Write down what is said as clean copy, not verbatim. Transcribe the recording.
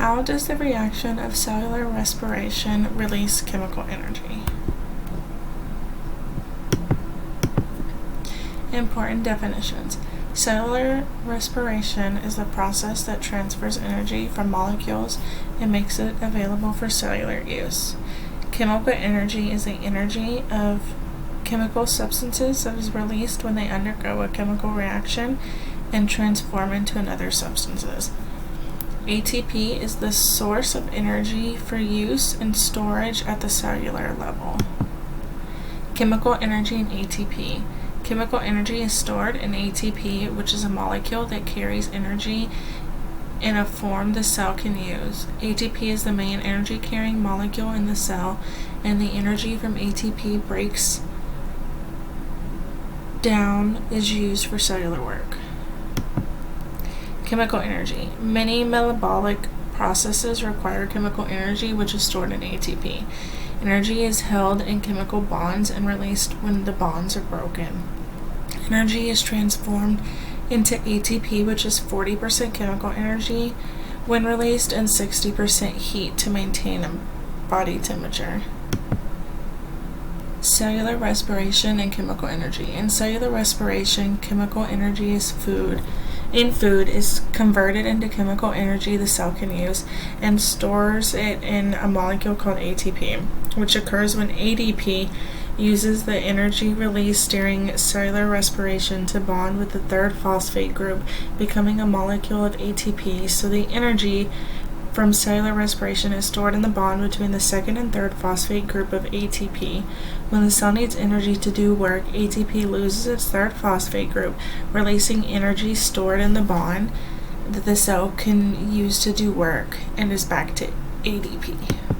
How does the reaction of cellular respiration release chemical energy? Important definitions. Cellular respiration is the process that transfers energy from molecules and makes it available for cellular use. Chemical energy is the energy of chemical substances that is released when they undergo a chemical reaction and transform into another substances. ATP is the source of energy for use and storage at the cellular level. Chemical energy and ATP. Chemical energy is stored in ATP, which is a molecule that carries energy in a form the cell can use. ATP is the main energy-carrying molecule in the cell, and the energy from ATP breaks down is used for cellular work. Chemical energy. Many metabolic processes require chemical energy, which is stored in ATP. Energy is held in chemical bonds and released when the bonds are broken. Energy is transformed into ATP, which is 40% chemical energy when released and 60% heat to maintain a body temperature. Cellular respiration and chemical energy. In cellular respiration, chemical energy is food is converted into chemical energy the cell can use and stores it in a molecule called ATP, which occurs when ADP uses the energy released during cellular respiration to bond with the third phosphate group, becoming a molecule of ATP. So the energy from cellular respiration is stored in the bond between the second and third phosphate group of ATP. When the cell needs energy to do work, ATP loses its third phosphate group, releasing energy stored in the bond that the cell can use to do work, and is back to ADP.